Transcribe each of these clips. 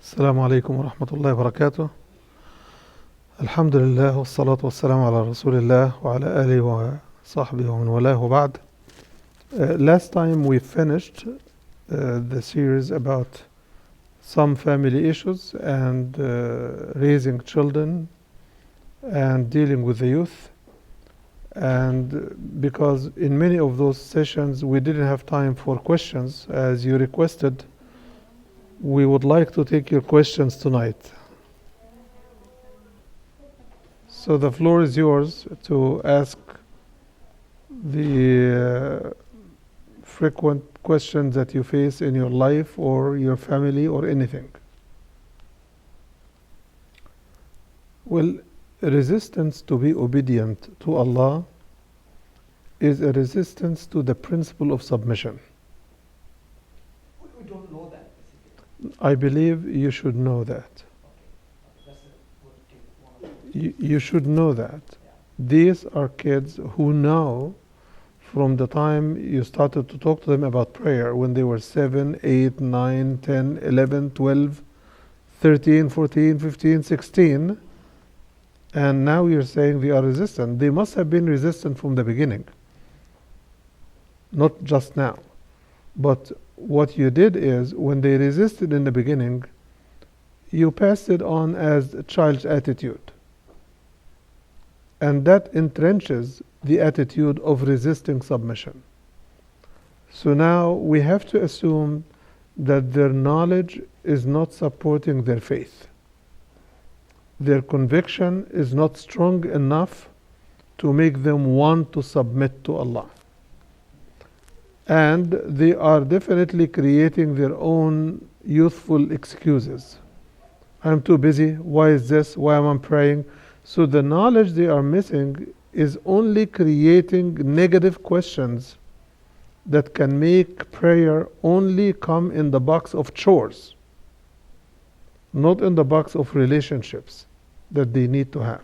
السلام عليكم ورحمة الله وبركاته. الحمد لله والصلاة والسلام على رسول الله وعلى آله وصحبه ومن والاه وبعد. Last time we finished the series about some family issues and raising children and dealing with the youth. And because in many of those sessions we didn't have time for questions as you requested, we would like to take your questions tonight. So the floor is yours to ask the frequent questions that you face in your life or your family or anything. Well, resistance to be obedient to Allah is a resistance to the principle of submission. We don't know that basically. I believe you should know that. That's one of the You should know that. These are kids who know from the time you started to talk to them about prayer when they were 7, 8, 9, 10, 11, 12, 13, 14, 15, 16, and now you're saying they are resistant. They must have been resistant from the beginning, not just now. But what you did is, when they resisted in the beginning, you passed it on as a child's attitude. And that entrenches the attitude of resisting submission. So now we have to assume that their knowledge is not supporting their faith. Their conviction is not strong enough to make them want to submit to Allah. And they are definitely creating their own youthful excuses. I'm too busy. Why is this? Why am I praying? So the knowledge they are missing is only creating negative questions that can make prayer only come in the box of chores, not in the box of relationships that they need to have.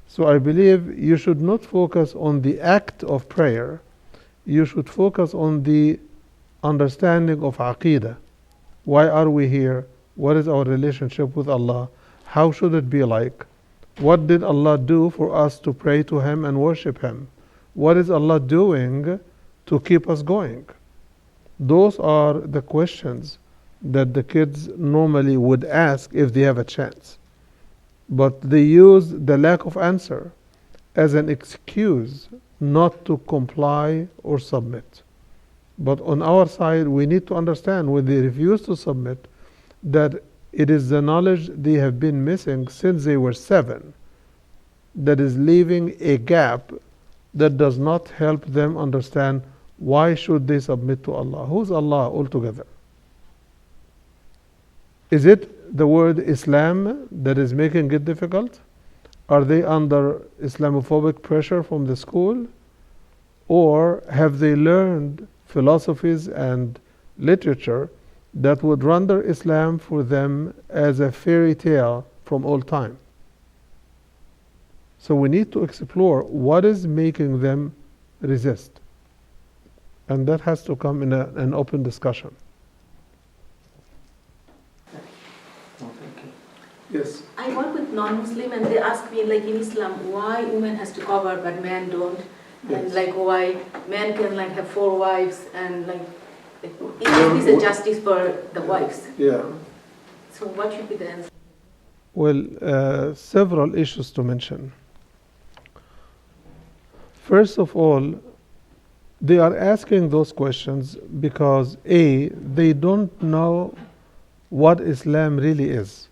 So I believe you should not focus on the act of prayer. You should focus on the understanding of Aqeedah. Why are we here? What is our relationship with Allah? How should it be like? What did Allah do for us to pray to Him and worship Him? What is Allah doing to keep us going? Those are the questions that the kids normally would ask if they have a chance. But they use the lack of answer as an excuse not to comply or submit. But on our side, we need to understand when they refuse to submit that it is the knowledge they have been missing since they were 7 that is leaving a gap that does not help them understand why should they submit to Allah. Who's Allah altogether? Is it the word Islam that is making it difficult? Are they under Islamophobic pressure from the school? Or have they learned philosophies and literature that would render Islam for them as a fairy tale from all time? So we need to explore what is making them resist. And that has to come in an open discussion. Yes. I work with non-Muslim and they ask me, like in Islam, why women has to cover but men don't? Yes. And like why men can like have 4 wives and like, is this a justice for the wives? Yeah. So what should be the answer? Well, several issues to mention. First of all, they are asking those questions because A, they don't know what Islam really is.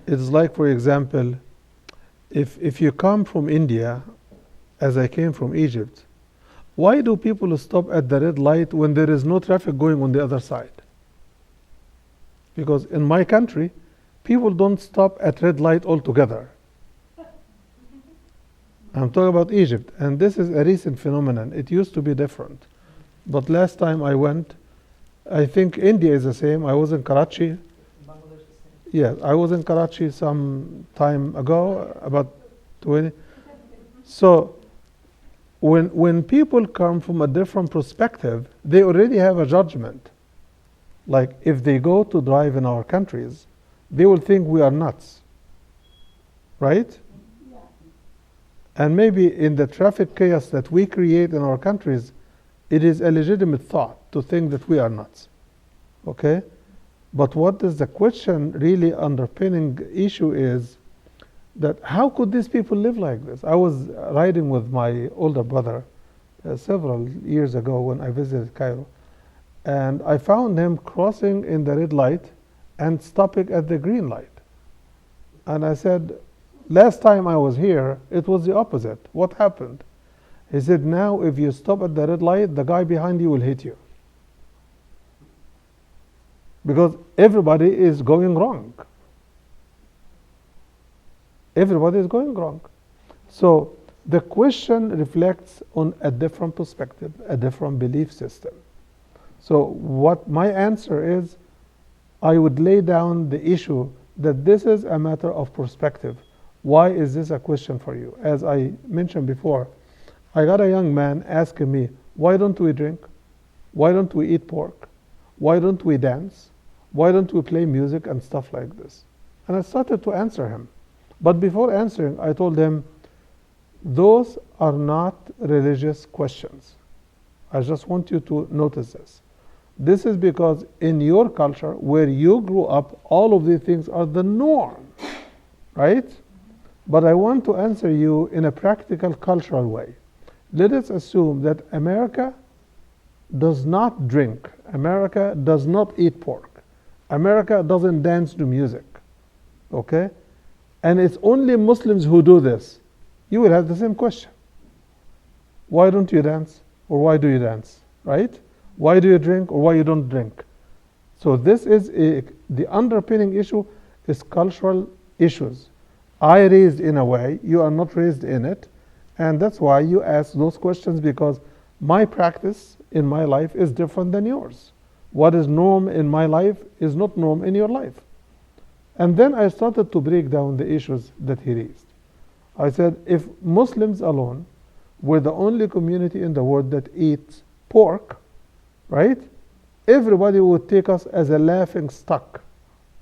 It's like, for example, if you come from India, as I came from Egypt, why do people stop at the red light when there is no traffic going on the other side? Because in my country, people don't stop at red light altogether. I'm talking about Egypt, and this is a recent phenomenon. It used to be different. But last time I went, I think India is the same. I was in Karachi. Yes, I was in Karachi some time ago, about 20. So when people come from a different perspective, they already have a judgment. Like if they go to drive in our countries, they will think we are nuts, right? And maybe in the traffic chaos that we create in our countries, it is a legitimate thought to think that we are nuts. Okay? But what is the question really underpinning issue is that how could these people live like this? I was riding with my older brother several years ago when I visited Cairo, and I found him crossing in the red light and stopping at the green light. And I said, last time I was here, it was the opposite. What happened? He said, now if you stop at the red light, the guy behind you will hit you. Because everybody is going wrong. Everybody is going wrong. So the question reflects on a different perspective, a different belief system. So what my answer is, I would lay down the issue that this is a matter of perspective. Why is this a question for you? As I mentioned before, I got a young man asking me, why don't we drink? Why don't we eat pork? Why don't we dance? Why don't we play music and stuff like this? And I started to answer him. But before answering, I told him, those are not religious questions. I just want you to notice this. This is because in your culture, where you grew up, all of these things are the norm, right? But I want to answer you in a practical, cultural way. Let us assume that America does not drink. America does not eat pork. America doesn't dance to music, okay? And it's only Muslims who do this. You will have the same question. Why don't you dance? Or why do you dance, right? Why do you drink or why you don't drink? So this is the underpinning issue is cultural issues. I raised in a way, you are not raised in it, and that's why you ask those questions, because my practice in my life is different than yours. What is norm in my life is not norm in your life. And then I started to break down the issues that he raised. I said, if Muslims alone were the only community in the world that eats pork, right? Everybody would take us as a laughing stock,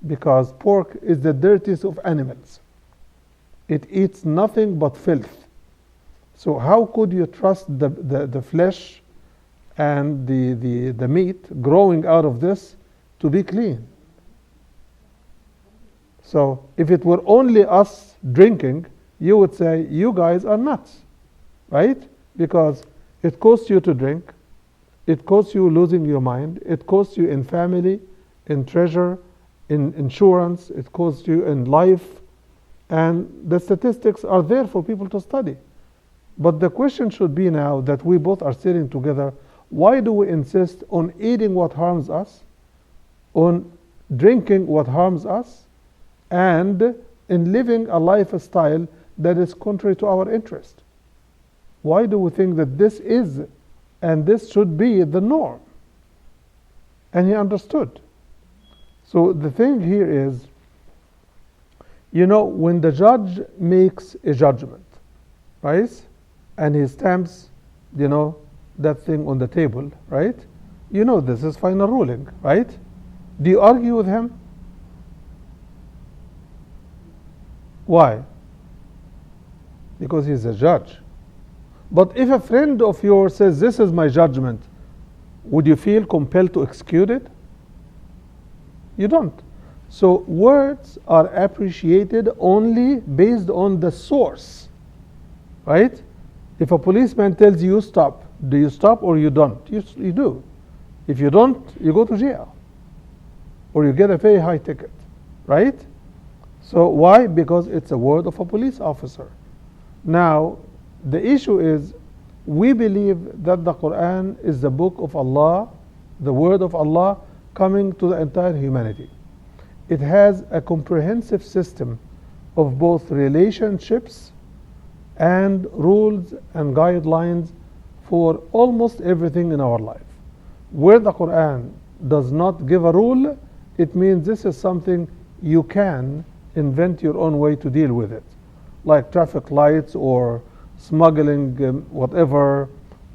because pork is the dirtiest of animals. It eats nothing but filth. So how could you trust the flesh and the meat growing out of this to be clean? So if it were only us drinking, you would say, you guys are nuts, right? Because it costs you to drink, it costs you losing your mind, it costs you in family, in treasure, in insurance, it costs you in life, and the statistics are there for people to study. But the question should be now that we both are sitting together, why do we insist on eating what harms us, on drinking what harms us, and in living a lifestyle that is contrary to our interest? Why do we think that this is and this should be the norm? And he understood. So the thing here is, you know, when the judge makes a judgment, right? And he stamps, you know, that thing on the table, right? You know this is final ruling, right? Do you argue with him? Why? Because he's a judge. But if a friend of yours says, this is my judgment, would you feel compelled to execute it? You don't. So words are appreciated only based on the source, right? If a policeman tells you stop, do you stop or you don't? You do. If you don't, you go to jail. Or you get a very high ticket, right? So why? Because it's a word of a police officer. Now, the issue is, we believe that the Quran is the book of Allah, the word of Allah coming to the entire humanity. It has a comprehensive system of both relationships and rules and guidelines for almost everything in our life. Where the Quran does not give a rule, it means this is something you can invent your own way to deal with it, like traffic lights or smuggling, whatever.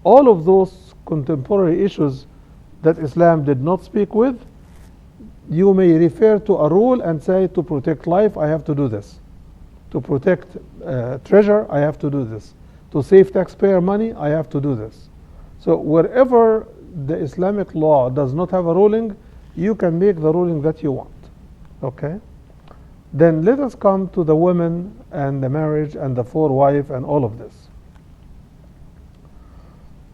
All of those contemporary issues that Islam did not speak with, you may refer to a rule and say, to protect life, I have to do this. To protect treasure, I have to do this. To save taxpayer money, I have to do this. So wherever the Islamic law does not have a ruling, you can make the ruling that you want. Okay? Then let us come to the women and the marriage and the four wife and all of this.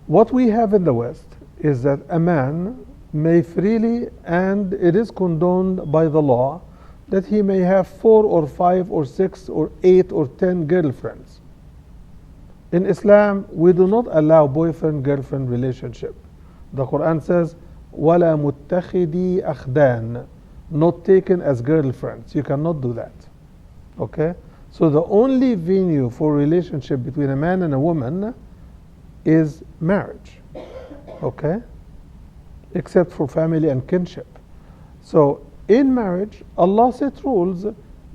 What we have in the West is that a man may freely, and it is condoned by the law, that he may have 4 or 5 or 6 or 8 or 10 girlfriends. In Islam, we do not allow boyfriend-girlfriend relationship. The Quran says, وَلَا مُتَّخِذِي أَخْدَانٍ, not taken as girlfriends. You cannot do that. Okay? So the only venue for relationship between a man and a woman is marriage. Okay? Except for family and kinship. So in marriage, Allah set rules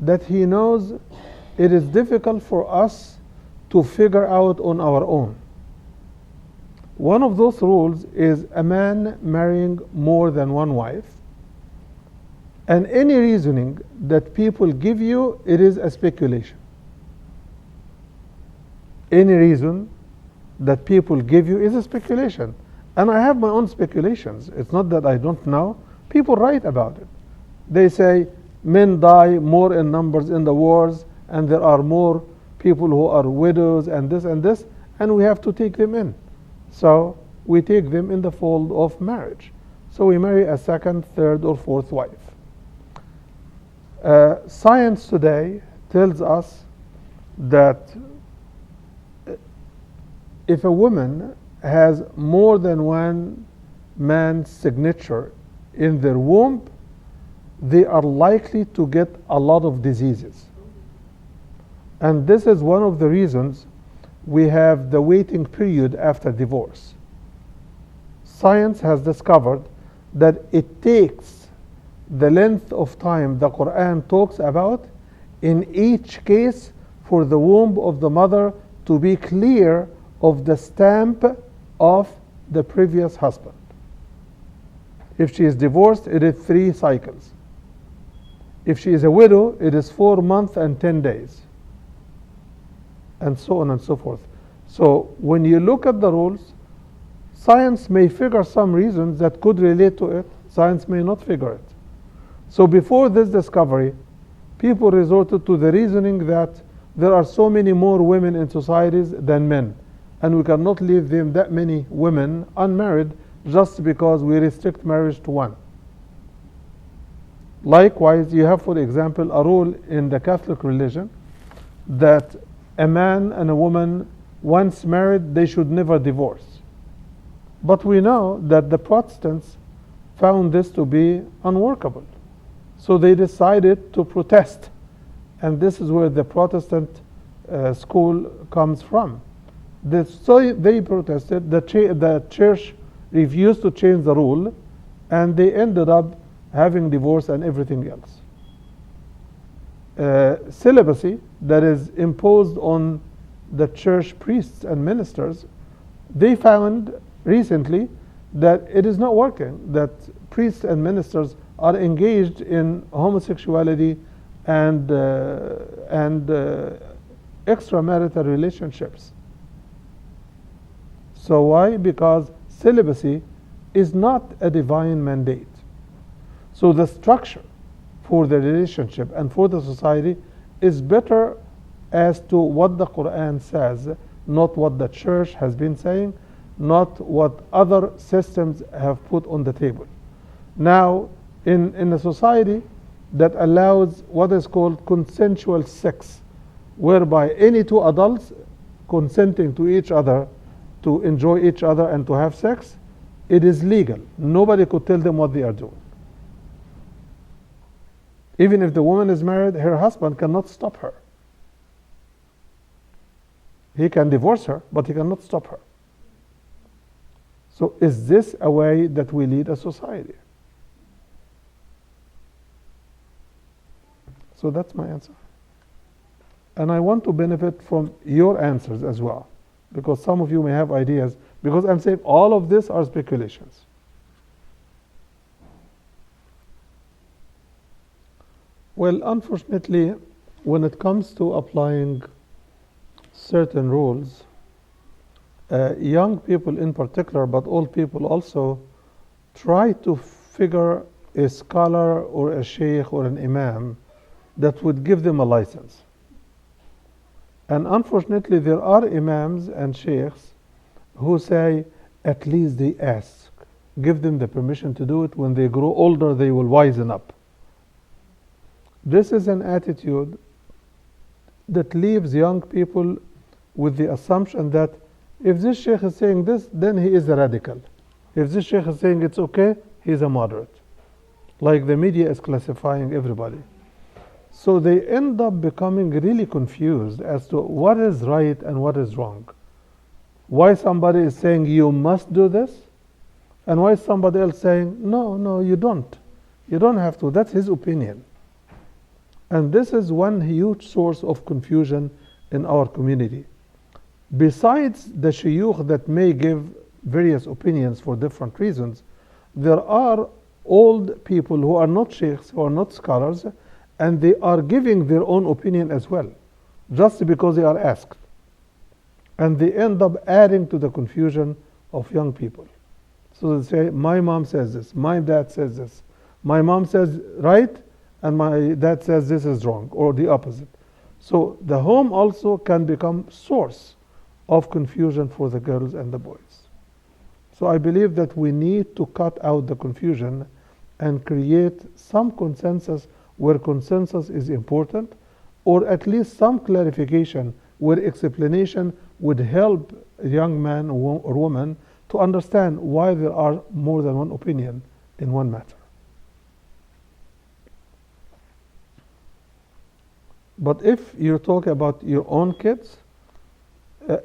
that He knows it is difficult for us to figure out on our own. One of those rules is a man marrying more than one wife. And any reasoning that people give you, it is a speculation. Any reason that people give you is a speculation. And I have my own speculations. It's not that I don't know. People write about it. They say men die more in numbers in the wars, and there are more people who are widows and this, and we have to take them in. So we take them in the fold of marriage. So we marry a second, third, or fourth wife. Science today tells us that if a woman has more than one man's signature in their womb, they are likely to get a lot of diseases. And this is one of the reasons we have the waiting period after divorce. Science has discovered that it takes the length of time the Quran talks about in each case for the womb of the mother to be clear of the stamp of the previous husband. If she is divorced, it is 3 cycles. If she is a widow, it is 4 months and 10 days. And so on and so forth. So when you look at the rules, science may figure some reasons that could relate to it. Science may not figure it. So before this discovery, people resorted to the reasoning that there are so many more women in societies than men, and we cannot leave them that many women unmarried just because we restrict marriage to one. Likewise, you have, for example, a rule in the Catholic religion that a man and a woman, once married, they should never divorce. But we know that the Protestants found this to be unworkable. So they decided to protest. And this is where the Protestant school comes from. So they protested, the church refused to change the rule, and they ended up having divorce and everything else. Celibacy that is imposed on the church priests and ministers, they found recently that it is not working, that priests and ministers are engaged in homosexuality and extramarital relationships. So why? Because celibacy is not a divine mandate. So the structure for the relationship and for the society is better as to what the Quran says, not what the church has been saying, not what other systems have put on the table. Now, in a society that allows what is called consensual sex, whereby any 2 adults consenting to each other to enjoy each other and to have sex, it is legal. Nobody could tell them what they are doing. Even if the woman is married, her husband cannot stop her. He can divorce her, but he cannot stop her. So is this a way that we lead a society? So that's my answer. And I want to benefit from your answers as well, because some of you may have ideas, because I'm saying all of this are speculations. Well, unfortunately, when it comes to applying certain rules, young people in particular, but old people also, try to figure a scholar or a sheikh or an imam that would give them a license. And unfortunately, there are imams and sheikhs who say, at least they ask. Give them the permission to do it. When they grow older, they will wisen up. This is an attitude that leaves young people with the assumption that if this sheikh is saying this, then he is a radical. If this sheikh is saying it's okay, he's a moderate. Like the media is classifying everybody. So they end up becoming really confused as to what is right and what is wrong. Why somebody is saying you must do this, and why somebody else saying no, you don't. You don't have to. That's his opinion. And this is one huge source of confusion in our community. Besides the shuyukh that may give various opinions for different reasons, there are old people who are not sheikhs, who are not scholars, and they are giving their own opinion as well, just because they are asked. And they end up adding to the confusion of young people. So they say, my mom says this, my dad says this. My mom says right, and my dad says this is wrong, or the opposite. So the home also can become source of confusion for the girls and the boys. So I believe that we need to cut out the confusion and create some consensus where consensus is important, or at least some clarification where explanation would help a young man or woman to understand why there are more than one opinion in one matter. But if you talk about your own kids,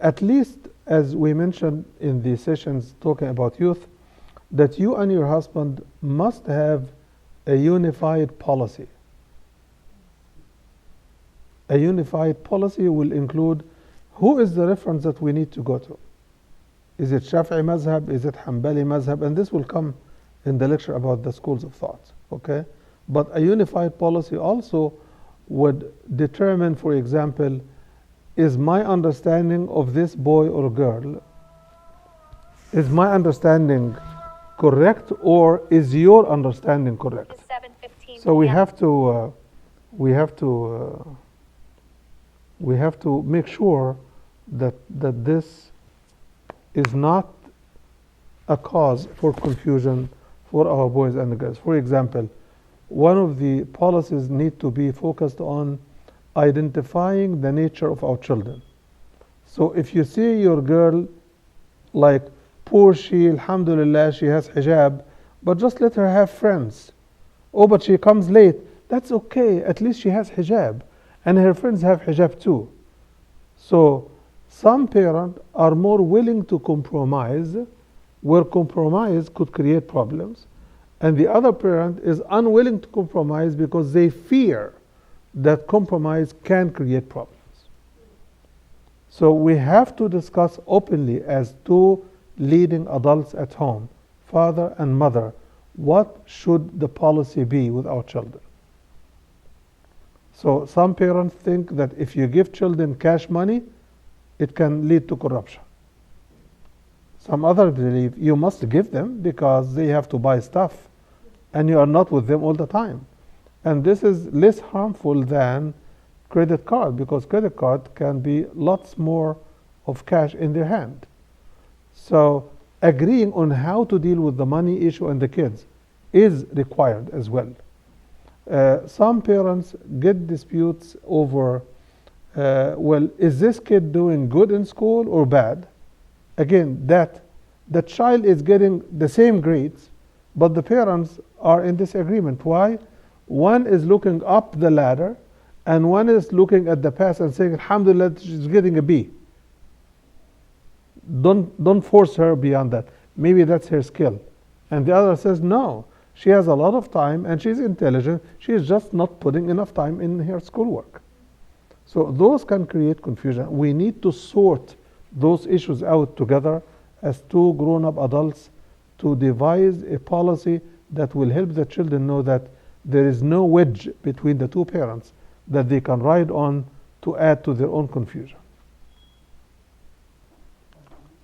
at least as we mentioned in the sessions talking about youth, that you and your husband must have a unified policy. A unified policy will include who is the reference that we need to go to. Is it Shafi'i mazhab? Is it Hanbali mazhab? And this will come in the lecture about the schools of thought. Okay? But a unified policy also would determine, for example, is my understanding of this boy or girl, is my understanding correct, or is your understanding correct? So we have to make sure that this is not a cause for confusion for our boys and girls. For example, one of the policies need to be focused on identifying the nature of our children. So if you see your girl, like, poor she, alhamdulillah, she has hijab, but just let her have friends. Oh, but she comes late. That's okay, at least she has hijab. And her friends have hijab too. So some parents are more willing to compromise, where compromise could create problems. And the other parent is unwilling to compromise because they fear that compromise can create problems. So we have to discuss openly as two leading adults at home, father and mother, what should the policy be with our children. So some parents think that if you give children cash money, it can lead to corruption. Some others believe you must give them because they have to buy stuff and you are not with them all the time. And this is less harmful than credit card, because credit card can be lots more of cash in their hand. So agreeing on how to deal with the money issue and the kids is required as well. Some parents get disputes over, well, is this kid doing good in school or bad? Again, that the child is getting the same grades, but the parents are in disagreement. Why? One is looking up the ladder, and one is looking at the past and saying, alhamdulillah, she's getting a B. Don't force her beyond that. Maybe that's her skill. And the other says, no, she has a lot of time and she's intelligent. She is just not putting enough time in her schoolwork. So those can create confusion. We need to sort those issues out together as two grown-up adults to devise a policy that will help the children know that There is no wedge between the two parents that they can ride on to add to their own confusion.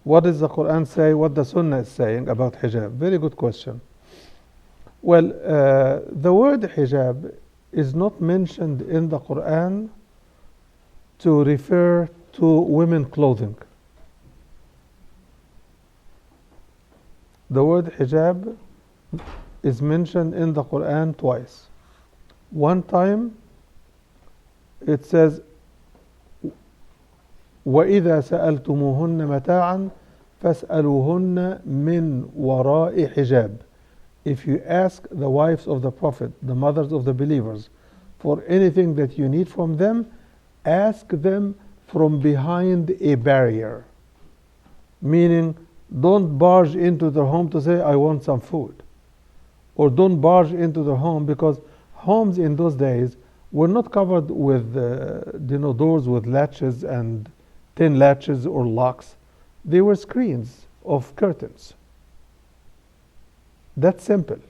What does the Quran say? What the Sunnah is saying about hijab? Very good question. Well, the word hijab is not mentioned in the Quran to refer to women clothing. The word hijab is mentioned in the Quran twice. One time it says وَإِذَا سَأَلْتُمُوهُنَّ مَتَاعًا فَاسْأَلُوهُنَّ مِنْ وَرَاءِ حِجَابٍ. If you ask the wives of the Prophet, the mothers of the believers, for anything that you need from them, ask them from behind a barrier. Meaning, don't barge into their home to say, I want some food. Or don't barge into their home, because homes in those days were not covered with doors with latches and thin latches or locks. They were screens of curtains. That's simple.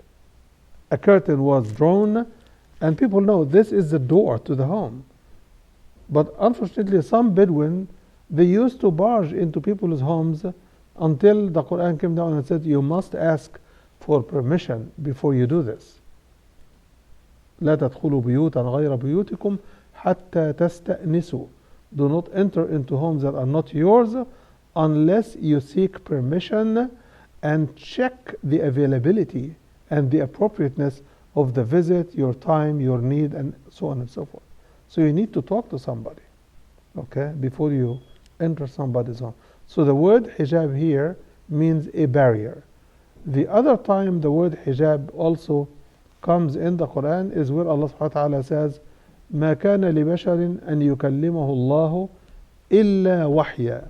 A curtain was drawn and people know this is the door to the home. But unfortunately, some Bedouin, they used to barge into people's homes until the Quran came down and said, you must ask for permission before you do this. لا تدخلوا بيوتا غير بيوتكم حتى تستأنسوا. Do not enter into homes that are not yours unless you seek permission and check the availability and the appropriateness of the visit, your time, your need, and so on and so forth. So you need to talk to somebody, okay, before you enter somebody's home. So the word hijab here means a barrier. The other time the word hijab also comes in the Quran is where Allah subhanahu wa ta'ala says, ما كان لبشر أن يكلمه الله إلا وحيا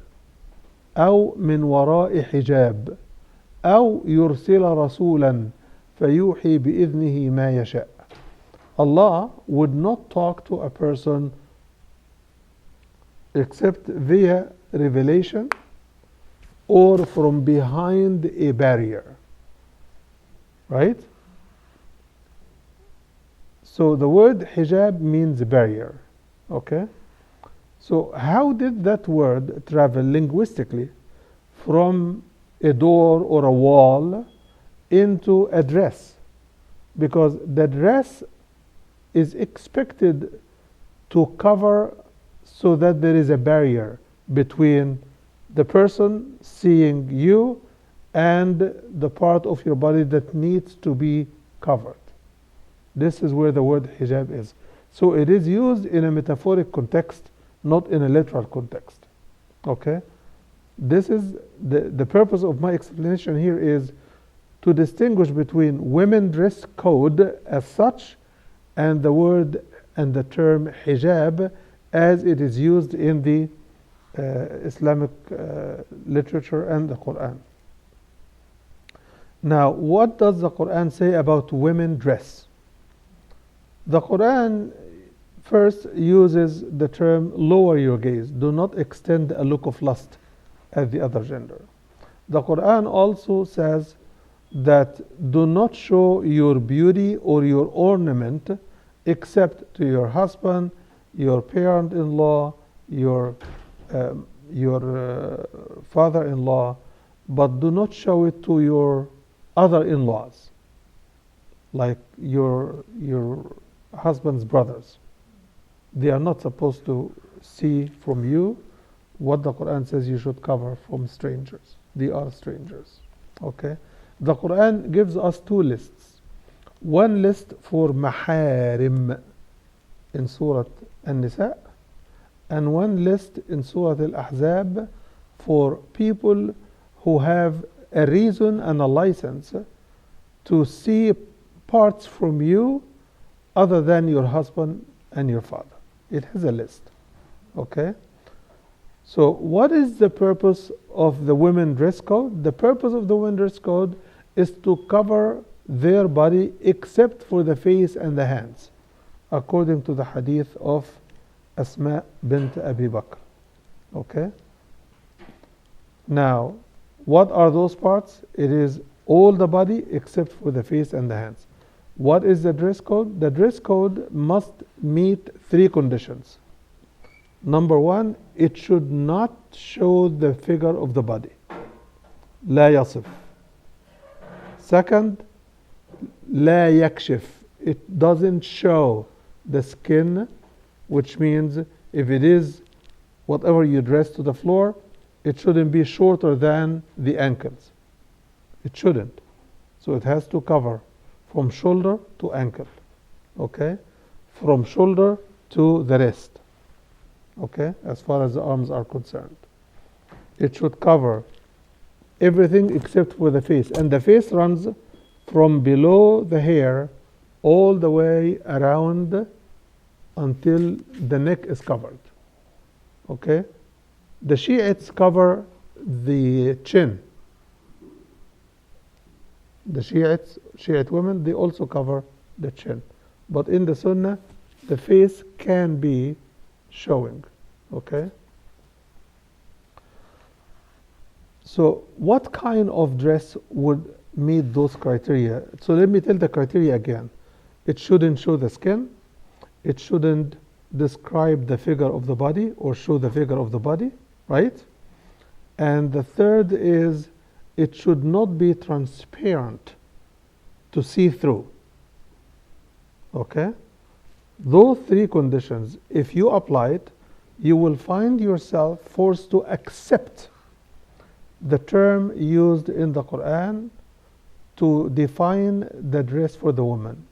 أو من وراء حجاب أو يرسل رسولا فيوحي بإذنه ما يشاء. Allah would not talk to a person except via revelation or from behind a barrier. Right? So the word hijab means barrier. Okay? So how did that word travel linguistically from a door or a wall into a dress? Because the dress is expected to cover so that there is a barrier between the person seeing you and the part of your body that needs to be covered. This is where the word hijab is. So it is used in a metaphoric context, not in a literal context. Okay? This is the purpose of my explanation here is to distinguish between women dress code as such and the word and the term hijab as it is used in the Islamic literature and the Quran. Now, what does the Quran say about women dress? The Quran first uses the term lower your gaze. Do not extend a look of lust at the other gender. The Quran also says that do not show your beauty or your ornament except to your husband, your parent-in-law, your father-in-law, but do not show it to your other in-laws, like your husband's brothers. They are not supposed to see from you what the Quran says you should cover from strangers. They are strangers. Okay? The Quran gives us two lists. One list for maharim in Surah An-Nisa, and one list in Surah Al-Ahzab for people who have a reason and a license to see parts from you other than your husband and your father. It has a list. Okay? So what is the purpose of the women dress code? The purpose of the women dress code is to cover their body except for the face and the hands, according to the hadith of Asma bint Abi Bakr. Okay? Now, what are those parts? It is all the body except for the face and the hands. What is the dress code? The dress code must meet three conditions. Number one, it should not show the figure of the body. لا يصف. Second, لا يكشف. It doesn't show the skin, which means if it is whatever you dress to the floor, it shouldn't be shorter than the ankles. It shouldn't. So it has to cover from shoulder to ankle. Okay? From shoulder to the wrist. Okay? As far as the arms are concerned. It should cover everything except for the face. And the face runs from below the hair all the way around until the neck is covered. Okay? The Shiites cover the chin. The Shiite women, they also cover the chin. But in the Sunnah, the face can be showing. Okay? So what kind of dress would meet those criteria? So let me tell the criteria again. It shouldn't show the skin. It shouldn't describe the figure of the body or show the figure of the body, right? And the third is it should not be transparent to see through. Okay? Those three conditions, if you apply it, you will find yourself forced to accept the term used in the Quran to define the dress for the woman.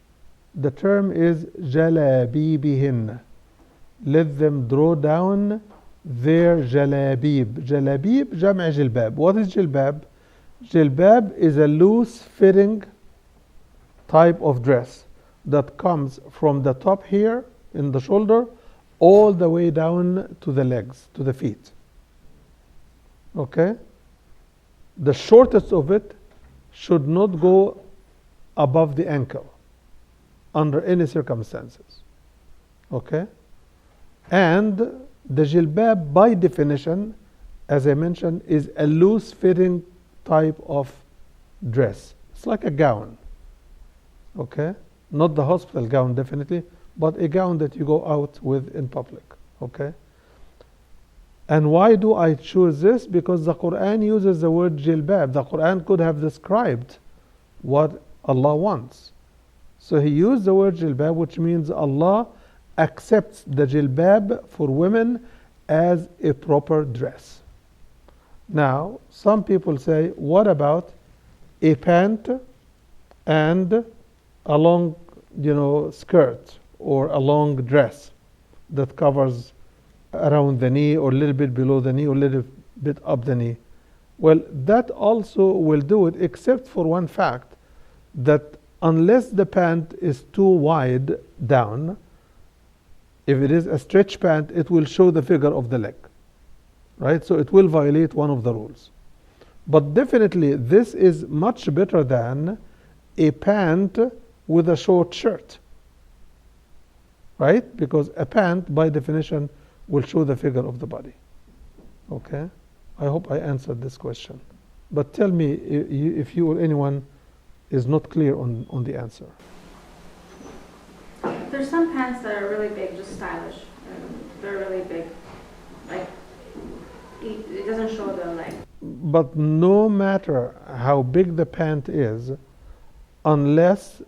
The term is jalabibihin. Let them draw down their jalabib. Jalabib, jam'a jilbab. What is jilbab? Jilbab is a loose fitting type of dress that comes from the top here in the shoulder all the way down to the legs, to the feet. Okay? The shortest of it should not go above the ankle under any circumstances. Okay? And the jilbab, by definition, as I mentioned, is a loose fitting type of dress. It's like a gown. Okay? Not the hospital gown, definitely, but a gown that you go out with in public. Okay? And why do I choose this? Because the Quran uses the word jilbab. The Quran could have described what Allah wants. So He used the word jilbab, which means Allah accepts the jilbab for women as a proper dress. Now, some people say, what about a pant and a long, skirt or a long dress that covers around the knee or a little bit below the knee or a little bit up the knee? Well, that also will do it, except for one fact, that unless the pant is too wide down, if it is a stretch pant, it will show the figure of the leg. Right? So it will violate one of the rules. But definitely this is much better than a pant with a short shirt. Right? Because a pant, by definition, will show the figure of the body. Okay? I hope I answered this question. But tell me if you or anyone is not clear on the answer. There's some pants that are really big, just stylish. They're really big. Like, it doesn't show the leg. But no matter how big the pant is, unless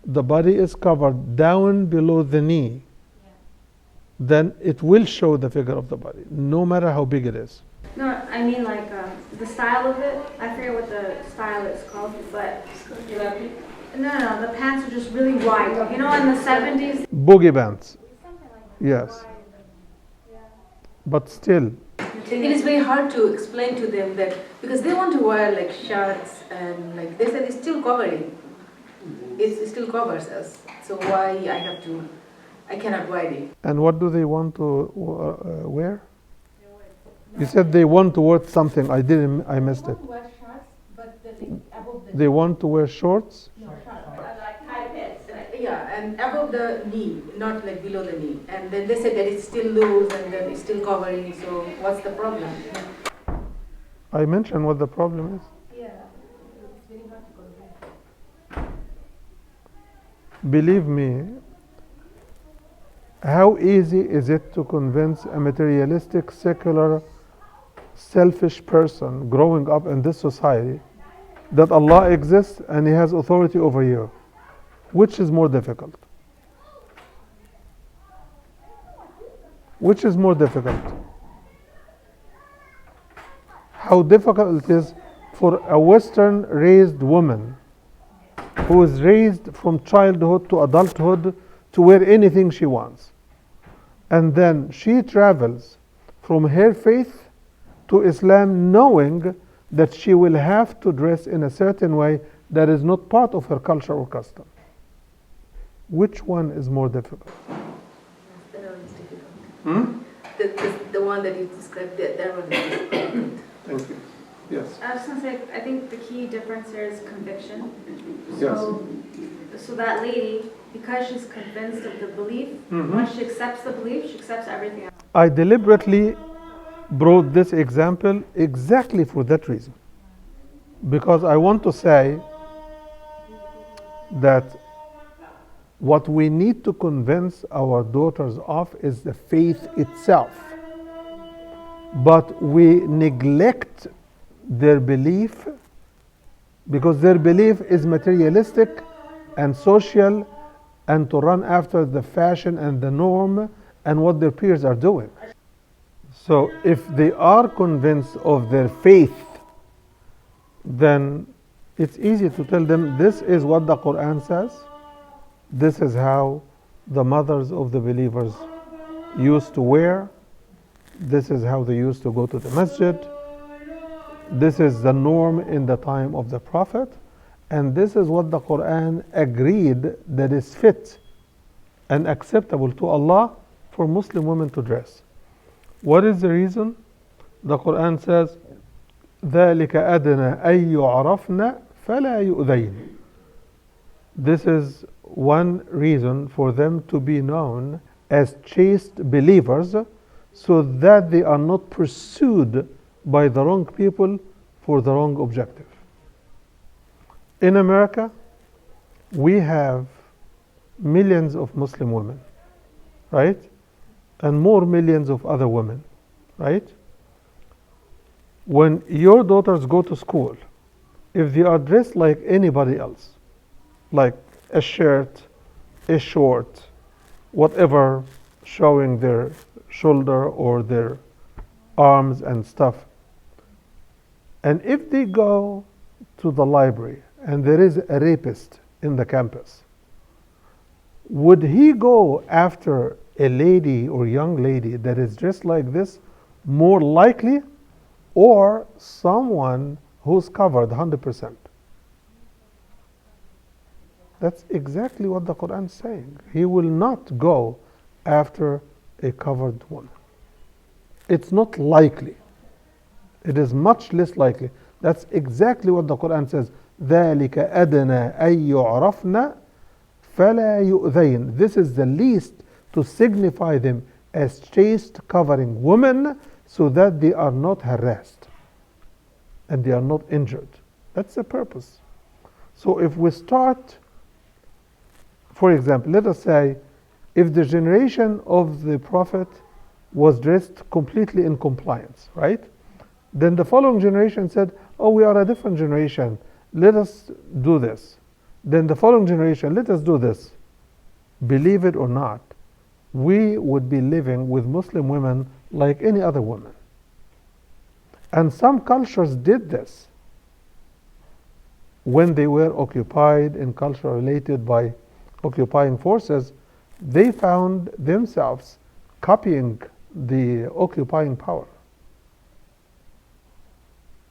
the body is covered down below the knee, then it will show the figure of the body, no matter how big it is. No, I mean like the style of it. I forget what the style is called, but no, the pants are just really wide. You know, in the 70s. Boogie pants. Yes. But still. It is very hard to explain to them that, because they want to wear like shirts and like they said it's still covering. It still covers us. So why I cannot wear it. And what do they want to wear? You said they want to wear something. I missed it. They want to wear shorts, but above the They want to wear shorts? No, like high pants. Yeah, and above the knee, not like below the knee. And then they said that it's still loose and then it's still covering. So what's the problem? I mentioned what the problem is. Yeah, it's very hard to convey. Believe me, how easy is it to convince a materialistic, secular, selfish person growing up in this society that Allah exists and He has authority over you? Which is more difficult? Which is more difficult? How difficult it is for a Western raised woman who is raised from childhood to adulthood to wear anything she wants. And then she travels from her faith to Islam knowing that she will have to dress in a certain way that is not part of her culture or custom. Which one is more difficult? That one is difficult. The one that you described, that one is difficult. Thank you. Yes. I was going to say, I think the key difference here is conviction. Yes. So that lady, because she's convinced of the belief, when she accepts the belief, she accepts everything else. I deliberately brought this example exactly for that reason. Because I want to say that what we need to convince our daughters of is the faith itself. But we neglect their belief because their belief is materialistic and social and to run after the fashion and the norm and what their peers are doing. So if they are convinced of their faith, then it's easy to tell them this is what the Quran says, this is how the mothers of the believers used to wear, this is how they used to go to the masjid, this is the norm in the time of the Prophet, and this is what the Quran agreed that is fit and acceptable to Allah for Muslim women to dress. What is the reason? The Quran says, ذَلِكَ أَدْنَى أَن يُعْرَفْنَ فَلَا يُؤْذَيْنَ. This is one reason for them to be known as chaste believers, so that they are not pursued by the wrong people for the wrong objective. In America, we have millions of Muslim women, right? And more millions of other women, right? When your daughters go to school, if they are dressed like anybody else, like a shirt, a short, whatever, showing their shoulder or their arms and stuff, and if they go to the library and there is a rapist in the campus, would he go after a lady or young lady that is dressed like this more likely, or someone who's covered 100%? That's exactly what the Quran is saying. He will not go after a covered woman. It's not likely. It is much less likely. That's exactly what the Quran says. ذَلِكَ أَدْنَى أَن يُعْرَفْنَ فَلَا يُؤْذَيْنَ. This is the least to signify them as chaste covering women, so that they are not harassed and they are not injured. That's the purpose. So if we start, for example, let us say if the generation of the Prophet was dressed completely in compliance, right? Then the following generation said, oh, we are a different generation, let us do this. Then the following generation, let us do this. Believe it or not, we would be living with Muslim women like any other woman. And some cultures did this when they were occupied in culture related by occupying forces. They found themselves copying the occupying power.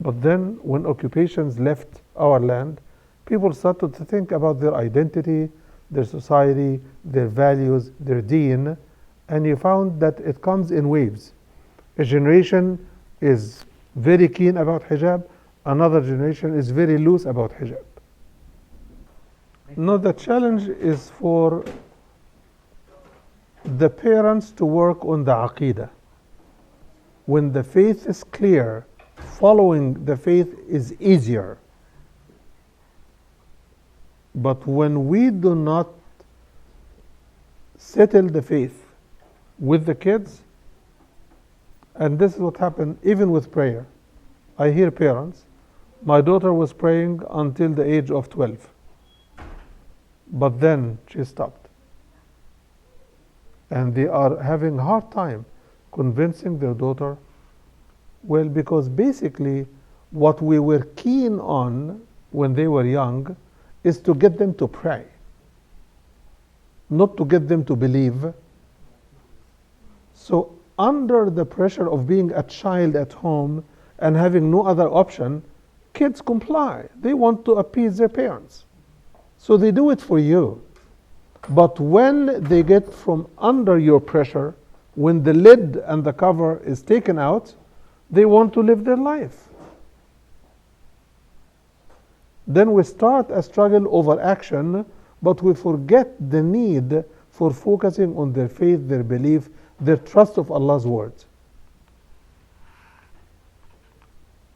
But then when occupations left our land, people started to think about their identity, their society, their values, their deen, and you found that it comes in waves. A generation is very keen about hijab, another generation is very loose about hijab. No, the challenge is for the parents to work on the aqidah. When the faith is clear, following the faith is easier. But when we do not settle the faith with the kids. And this is what happened even with prayer. I hear parents, my daughter was praying until the age of 12, but then she stopped. And they are having a hard time convincing their daughter, well, because basically what we were keen on when they were young is to get them to pray, not to get them to believe. So under the pressure of being a child at home and having no other option, kids comply. They want to appease their parents. So they do it for you. But when they get from under your pressure, when the lid and the cover is taken out, they want to live their life. Then we start a struggle over action, but we forget the need for focusing on their faith, their belief, their trust of Allah's word.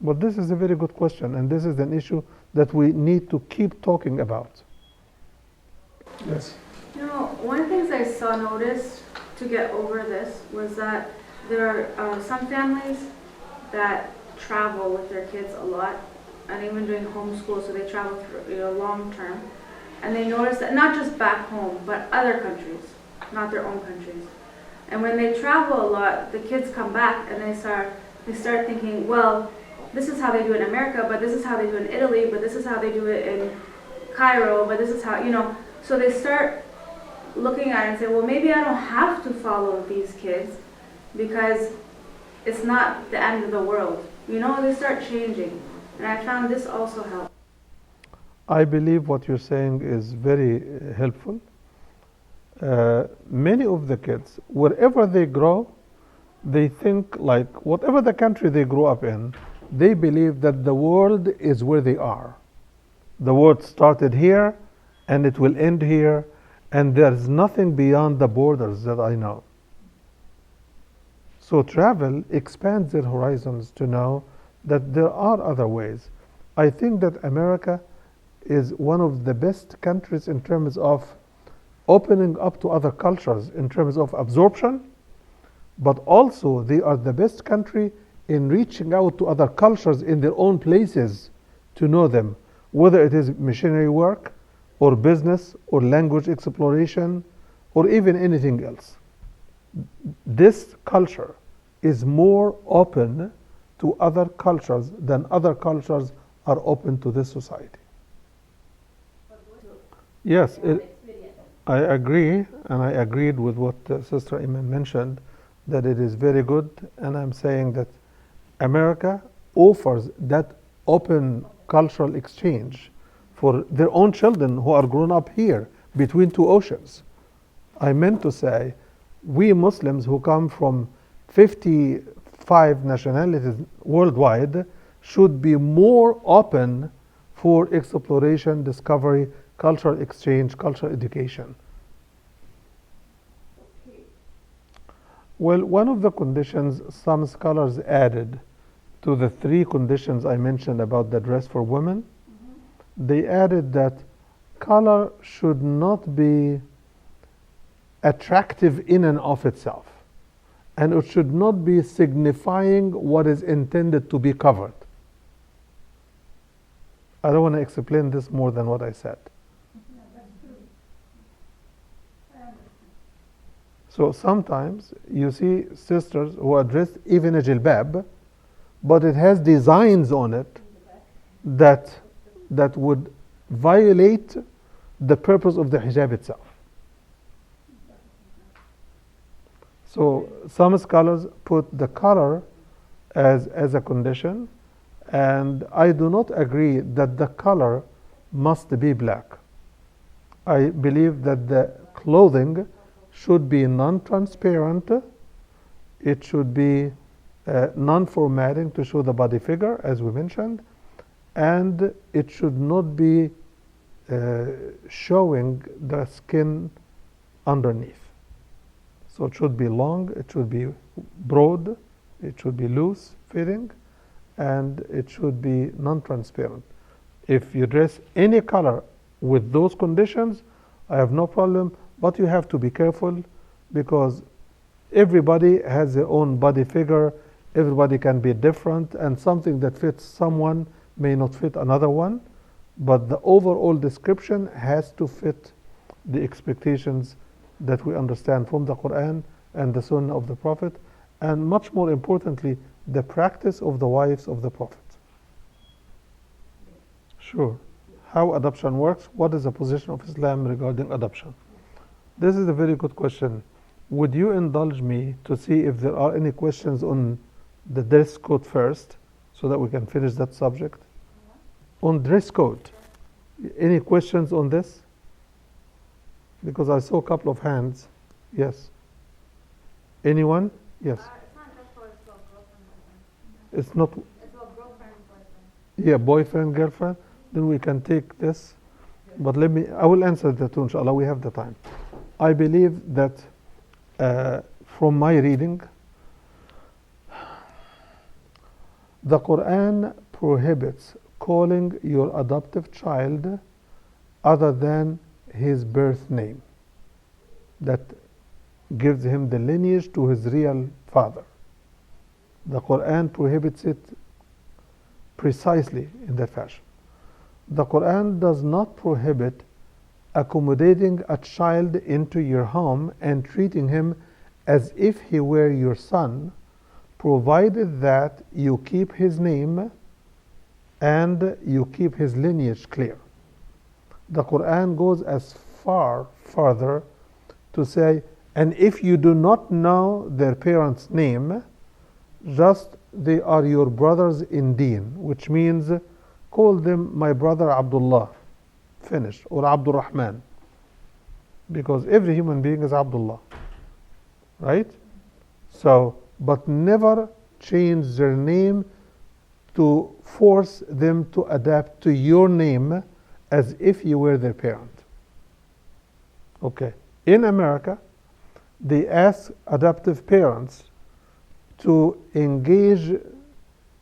But this is a very good question, and this is an issue that we need to keep talking about. Yes. You know, one of the things I saw notice to get over this was that there are some families that travel with their kids a lot, and even doing homeschool, so they travel for long term, and they notice that not just back home, but other countries, not their own countries. And when they travel a lot, the kids come back and they start thinking, well, this is how they do it in America, but this is how they do it in Italy, but this is how they do it in Cairo, but this is how, so they start looking at it and say, well, maybe I don't have to follow these kids because it's not the end of the world. They start changing. And I found this also helped. I believe what you're saying is very helpful. Many of the kids, wherever they grow, they think like whatever the country they grew up in, they believe that the world is where they are. The world started here and it will end here, and there's nothing beyond the borders that I know. So travel expands their horizons to know that there are other ways. I think that America is one of the best countries in terms of opening up to other cultures, in terms of absorption, but also they are the best country in reaching out to other cultures in their own places to know them, whether it is missionary work or business or language exploration or even anything else. This culture is more open to other cultures than other cultures are open to this society. Yes, I agree, and I agreed with what Sister Iman mentioned, that it is very good, and I'm saying that America offers that open cultural exchange for their own children who are grown up here between two oceans. I meant to say, we Muslims who come from 55 nationalities worldwide should be more open for exploration, discovery, cultural exchange, cultural education. Well, one of the conditions some scholars added to the 3 conditions I mentioned about the dress for women, they added that color should not be attractive in and of itself, and it should not be signifying what is intended to be covered. I don't want to explain this more than what I said. So sometimes you see sisters who are dressed even a jilbab, but it has designs on it that would violate the purpose of the hijab itself. So some scholars put the color as a condition, and I do not agree that the color must be black. I believe that the clothing should be non-transparent. It should be non-formatting to show the body figure, as we mentioned, and it should not be showing the skin underneath. So it should be long, it should be broad, it should be loose fitting, and it should be non-transparent. If you dress any color with those conditions, I have no problem, But you have to be careful because everybody has their own body figure, everybody can be different, and something that fits someone may not fit another one, but the overall description has to fit the expectations that we understand from the Quran and the Sunnah of the Prophet, and much more importantly, the practice of the wives of the Prophet. Sure. How adoption works? What is the position of Islam regarding adoption? This is a very good question. Would you indulge me to see if there are any questions on the dress code first, so that we can finish that subject? On dress code, any questions on this? Because I saw a couple of hands. Yes. Anyone? Yes. It's not just for girlfriend, boyfriend. It's not. It's for girlfriend, boyfriend. Yeah, boyfriend, girlfriend. Then we can take this. But I will answer that too, inshallah. We have the time. I believe that from my reading, the Quran prohibits calling your adoptive child other than his birth name. That gives him the lineage to his real father. The Quran prohibits it precisely in that fashion. The Quran does not prohibit accommodating a child into your home and treating him as if he were your son, provided that you keep his name and you keep his lineage clear. The Quran goes as far further to say, and if you do not know their parents' name, just they are your brothers in deen, which means call them my brother Abdullah, finish, or Abdul Rahman, because every human being is Abdullah, right? So, but never change their name to force them to adapt to your name as if you were their parent. Okay. In America, they ask adoptive parents to engage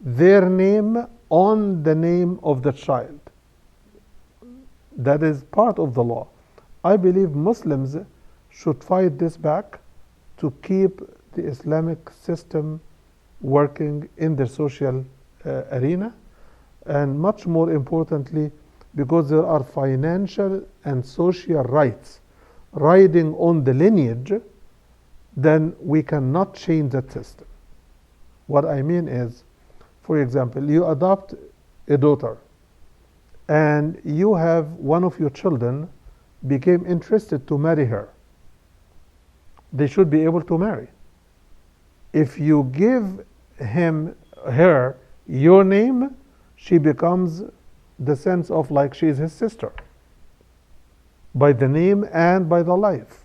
their name on the name of the child. That is part of the law. I believe Muslims should fight this back to keep the Islamic system working in the social arena, and much more importantly, because there are financial and social rights riding on the lineage, then we cannot change that system. What I mean is, for example, you adopt a daughter and you have one of your children became interested to marry her. They should be able to marry. If you give her your name, she becomes the sense of like she is his sister by the name and by the life,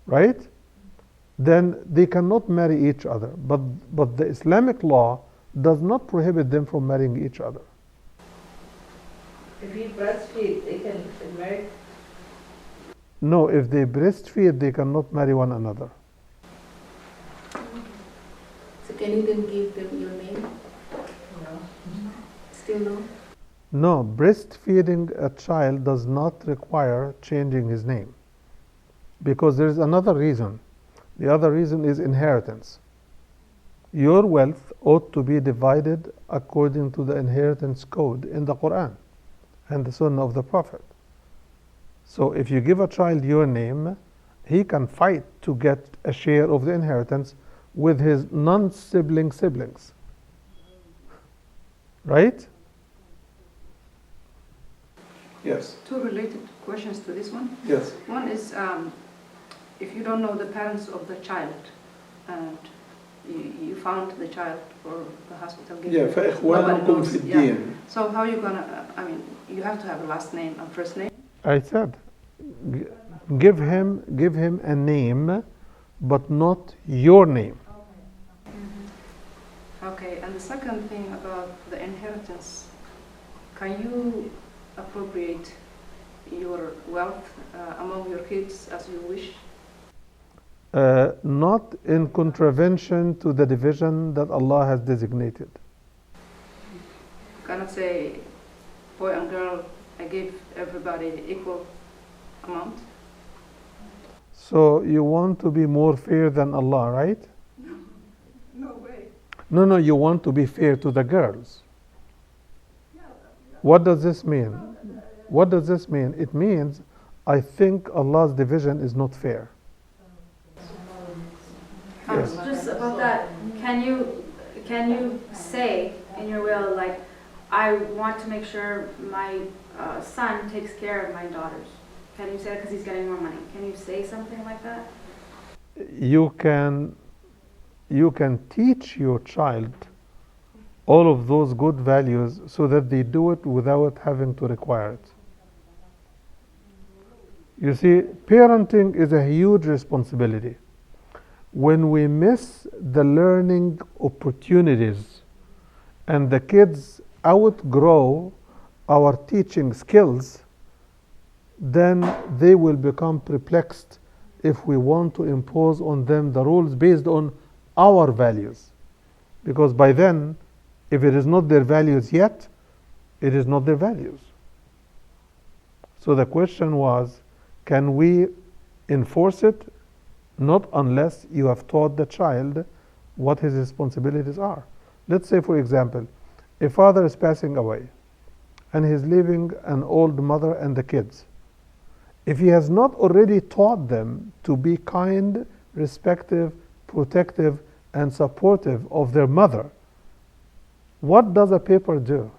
right? Then they cannot marry each other. But the Islamic law does not prohibit them from marrying each other. If you breastfeed, they can marry? No, if they breastfeed, they cannot marry one another. So can you then give them your name? No. Still no? No, breastfeeding a child does not require changing his name, because there is another reason. The other reason is inheritance. Your wealth ought to be divided according to the inheritance code in the Quran and the Sunnah of the Prophet. So if you give a child your name, he can fight to get a share of the inheritance with his non-sibling siblings. Right? Yes. Two related questions to this one. Yes. One is, if you don't know the parents of the child and you found the child or the hospital gave Yeah, you- فإخوانكم nobody في knows, yeah. الدين. So how you gonna, you have to have a last name and first name? I said, give him a name, but not your name. Okay, and the second thing about the inheritance, can you appropriate your wealth among your kids as you wish? Not in contravention to the division that Allah has designated. You cannot say, boy and girl, I give everybody equal amount? So you want to be more fair than Allah, right? No way. No, you want to be fair to the girls. What does this mean? What does this mean? It means I think Allah's division is not fair. Yes. Just about that, can you say in your will, like, I want to make sure my son takes care of my daughters? Can you say that because he's getting more money? Can you say something like that? You can teach your child all of those good values so that they do it without having to require it. You see, parenting is a huge responsibility. When we miss the learning opportunities and the kids outgrow our teaching skills, then they will become perplexed if we want to impose on them the rules based on our values. Because by then, if it is not their values yet, it is not their values. So the question was, can we enforce it? Not unless you have taught the child what his responsibilities are. Let's say, for example, a father is passing away and he's leaving an old mother and the kids. If he has not already taught them to be kind, respectful, protective, and supportive of their mother, what does a paper do?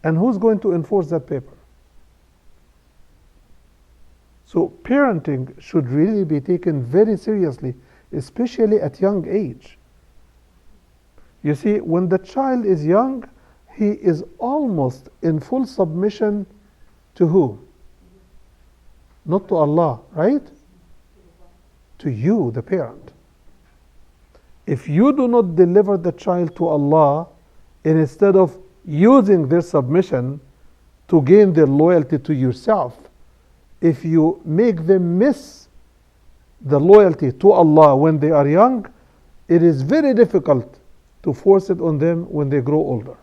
And who's going to enforce that paper? So parenting should really be taken very seriously, especially at young age. You see, when the child is young, he is almost in full submission to who? Not to Allah, right? To you, the parent. If you do not deliver the child to Allah, and instead of using their submission to gain their loyalty to yourself, if you make them miss the loyalty to Allah when they are young, it is very difficult to force it on them when they grow older.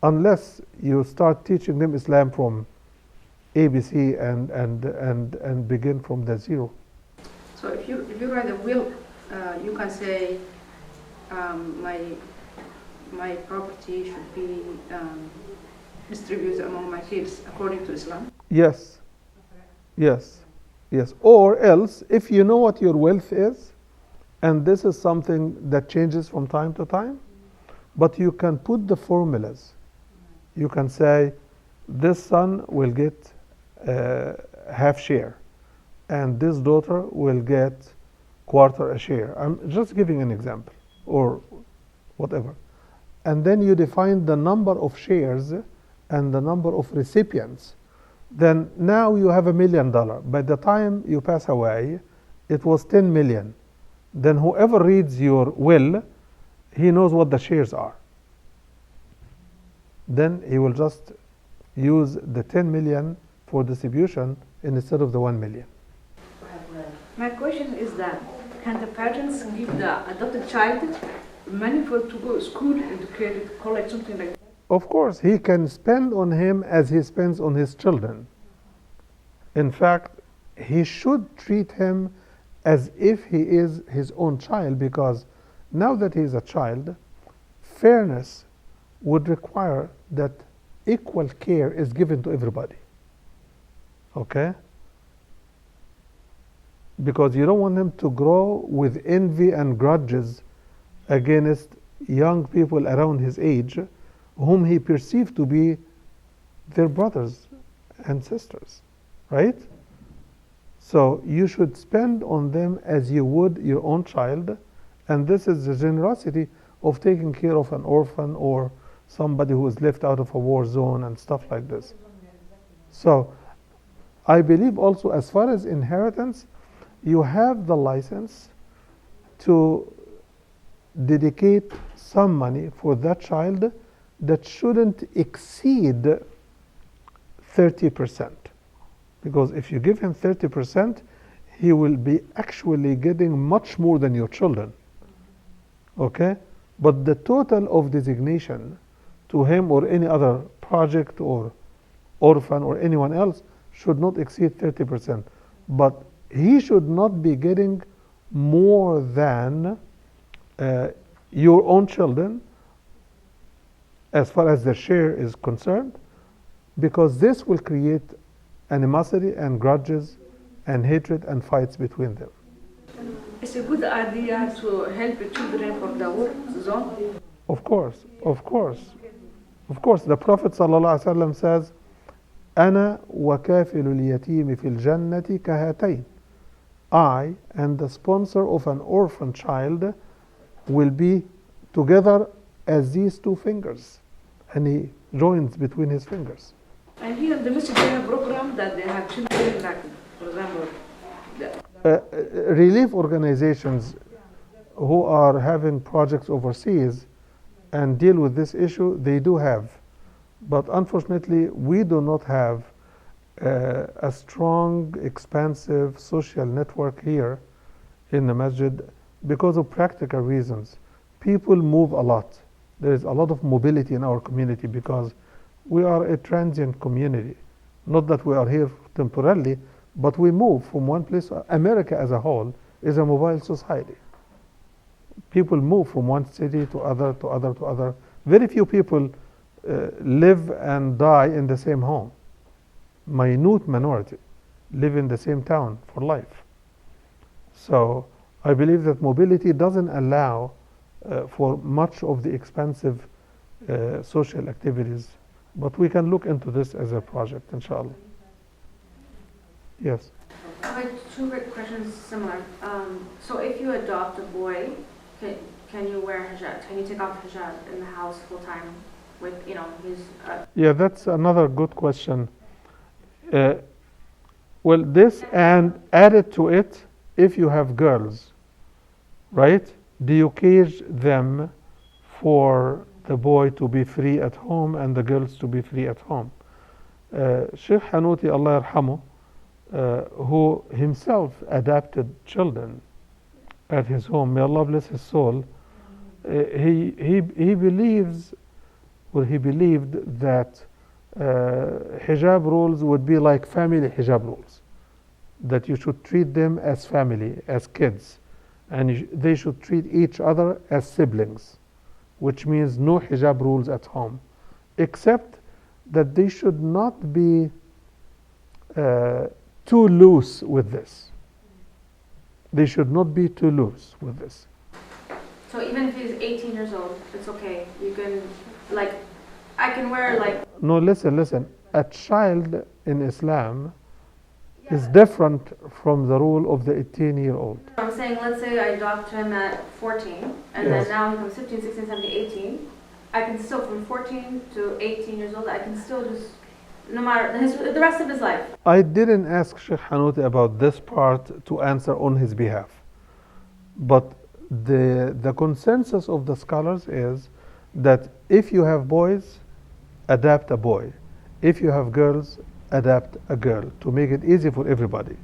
Unless you start teaching them Islam from ABC and begin from the zero. So if you write a will, you can say my property should be distributed among my kids according to Islam. Yes. Or else, if you know what your wealth is, and this is something that changes from time to time, but you can put the formulas. You can say, this son will get half share, and this daughter will get quarter a share. I'm just giving an example, or whatever. And then you define the number of shares and the number of recipients. Then now you have $1 million. By the time you pass away, it was 10 million. Then whoever reads your will, he knows what the shares are. Then he will just use the 10 million for distribution instead of the 1 million. My question is that, can the parents give the adopted child money to go to school, educated, college, something like that? Of course, he can spend on him as he spends on his children. In fact, he should treat him as if he is his own child, because now that he is a child, fairness would require that equal care is given to everybody. Okay? Because you don't want him to grow with envy and grudges against young people around his age whom he perceived to be their brothers and sisters, right? So you should spend on them as you would your own child, and this is the generosity of taking care of an orphan or somebody who is left out of a war zone and stuff like this. So I believe also, as far as inheritance, you have the license to dedicate some money for that child that shouldn't exceed 30%. Because if you give him 30%, he will be actually getting much more than your children. Okay? But the total of designation to him or any other project or orphan or anyone else should not exceed 30%. But he should not be getting more than your own children as far as their share is concerned, because this will create animosity and grudges and hatred and fights between them. It's a good idea to help the children from the war zone. Of course, of course, of course. The Prophet ﷺ says, أنا وكافل اليتيم في الجنة كهاتين. I and the sponsor of an orphan child will be together as these two fingers. And he joins between his fingers. And here in the Masjid they have program that they have children, like, for example, Relief organizations who are having projects overseas and deal with this issue, they do have. But unfortunately, we do not have a strong, expansive social network here in the masjid because of practical reasons. People move a lot. There is a lot of mobility in our community because we are a transient community. Not that we are here temporarily, but we move from one place. America as a whole is a mobile society. People move from one city to other, to other, to other. Very few people live and die in the same home. Minute minority live in the same town for life. So I believe that mobility doesn't allow for much of the expensive social activities, but we can look into this as a project, inshallah. Yes. I have two quick questions similar. So if you adopt a boy, can you wear hijab? Can you take off hijab in the house full time with, his... Yeah, that's another good question. Well, this and added to it, if you have girls, right? Do you cage them for the boy to be free at home and the girls to be free at home? Sheikh Hanuti, Allah yarhamu, who himself adopted children at his home, may Allah bless his soul, he believes, or he believed that hijab rules would be like family hijab rules, that you should treat them as family, as kids, and they should treat each other as siblings, which means no hijab rules at home, except that they should not be too loose with this. They should not be too loose with this. So even if he's 18 years old, it's okay. You can, I can wear, No, listen. A child in Islam is different from the rule of the 18-year-old. I'm saying, let's say I adopt him at 14, and Yes. then now he comes 15, 16, 17, 18. I can still, from 14 to 18 years old, I can still just, no matter, the rest of his life. I didn't ask Sheikh Hanuti about this part to answer on his behalf. But the consensus of the scholars is that if you have boys, adapt a boy. If you have girls, adapt a girl, to make it easy for everybody.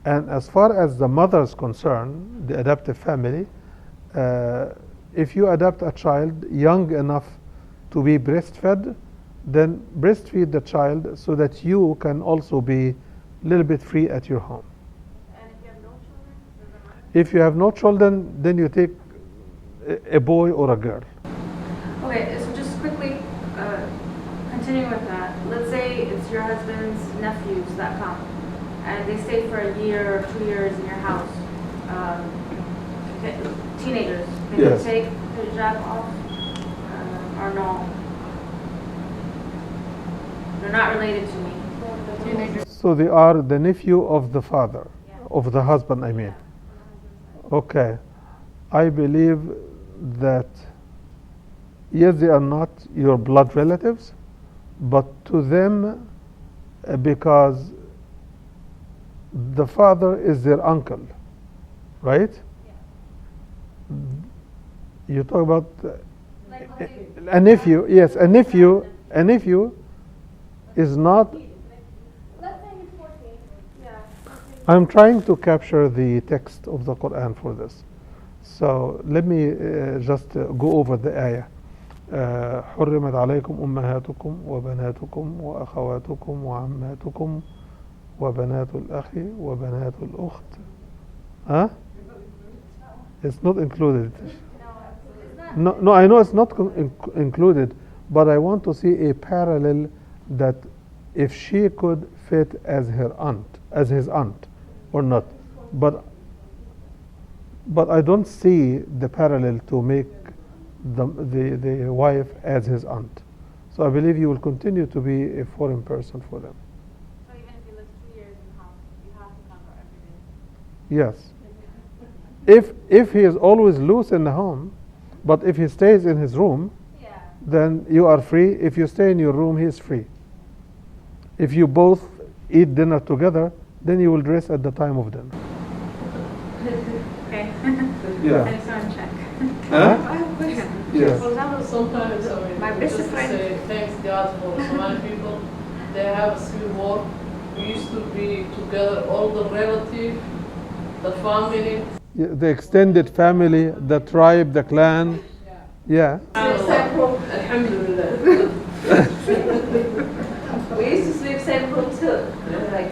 And as far as the mother is concerned, the adoptive family, if you adopt a child young enough to be breastfed, then breastfeed the child so that you can also be a little bit free at your home. And if you have no children? If you have no children, then you take a boy or a girl. Okay, so just quickly, continuing with that, let's say it's your husband's nephews that come, and they stay for a year or 2 years in your house. Teenagers, can Yes. you take the hijab off, or no? They're not related to me. Teenagers. So they are the nephew of the father, of the husband, I mean. Okay. I believe that, yes, they are not your blood relatives, but to them, because the father is their uncle, right? You talk about a nephew, yes, a nephew is not. Let's say he's 14. Yeah. I'm trying to capture the text of the Quran for this. So let me just go over the ayah. حرمت عليكم أمهاتكم وبناتكم وأخواتكم وعماتكم وبنات الأخ وبنات الأخت. Huh? It's not included. No, I know it's not included, but I want to see a parallel that if she could fit as her aunt, as his aunt, or not. But I don't see the parallel to make the wife as his aunt. So I believe you will continue to be a foreign person for them. So even if you live 2 years in the house, you have to come every day. Yes. If he is always loose in the home, but if he stays in his room, Yeah. then you are free. If you stay in your room, he is free. If you both eat dinner together, then you will dress at the time of dinner. Okay. Yeah. I just want to check. I have a question. Yes. For example, Sometimes, I mean, My best just to friend- say thanks God for Somali people. They have a civil war. We used to be together, all the relatives, the family. Yeah, the extended family, the tribe, the clan. Yeah. Alhamdulillah. We used to sleep same room too. Like,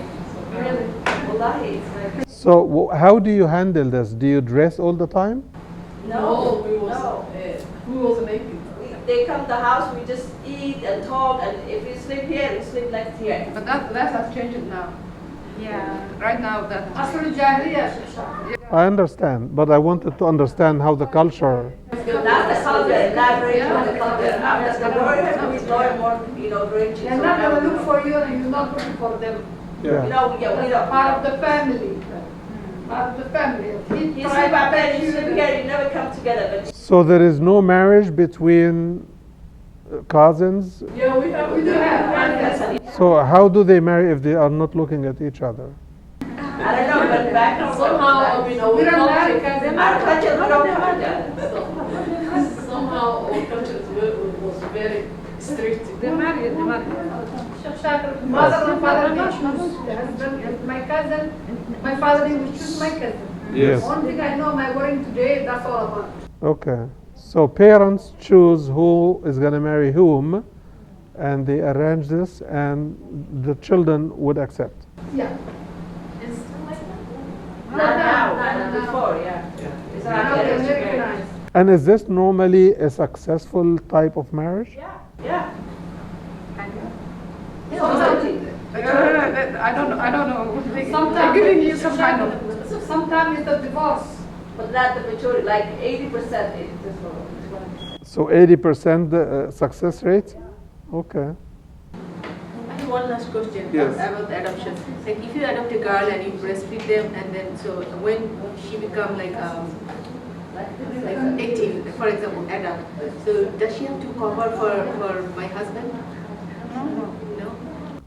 really, wallahi, it's like. So how do you handle this? Do you dress all the time? No, we was naked. They come to the house, we just eat and talk, and if we sleep here, we sleep next here. But that has changed now. Yeah. Right now, that I understand, but I wanted to understand how the culture. That's the culture, elaborate on the culture. After the war, we learn more, rich. They're not going to look for you and you're not looking for them. Yeah. We don't. Part of the family. Part of the family. You sleep up there, you sleep here, you never come together. But So there is no marriage between cousins. Yeah, we have. We do have. So how do they marry if they are not looking at each other? I don't know, but back home, Somehow, I mean, our We don't marry culture, cousins. our culture, we don't come together. somehow our culture was very strict. they marry. Mother and father may choose. The husband and my cousin, my father will choose my cousin. Yes. One thing I know, my wedding today, that's all about. Okay. So parents choose who is going to marry whom, and they arrange this, and the children would accept. Yeah. It's still like that? Not now, not before, yeah. It's not Now yet, they're it's very- Americanized. And is this normally a successful type of marriage? Yeah. I don't know. They're Sometimes giving you some kind of. Sometimes it's a divorce. But not the majority, like 80% is this one. So 80% success rate? Okay. I have one last question Yes. about the adoption. Like if you adopt a girl and you breastfeed them, and then so when she become like 18, for example, adult, so does she have to cover for my husband? No.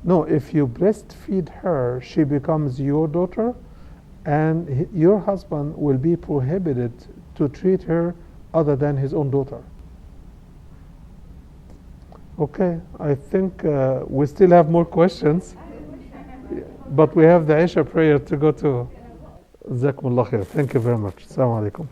No, if you breastfeed her, she becomes your daughter, and your husband will be prohibited to treat her other than his own daughter. Okay, I think we still have more questions, but we have the Isha prayer to go to. Jazakumullah khair. Thank you very much. Assalamu alaikum.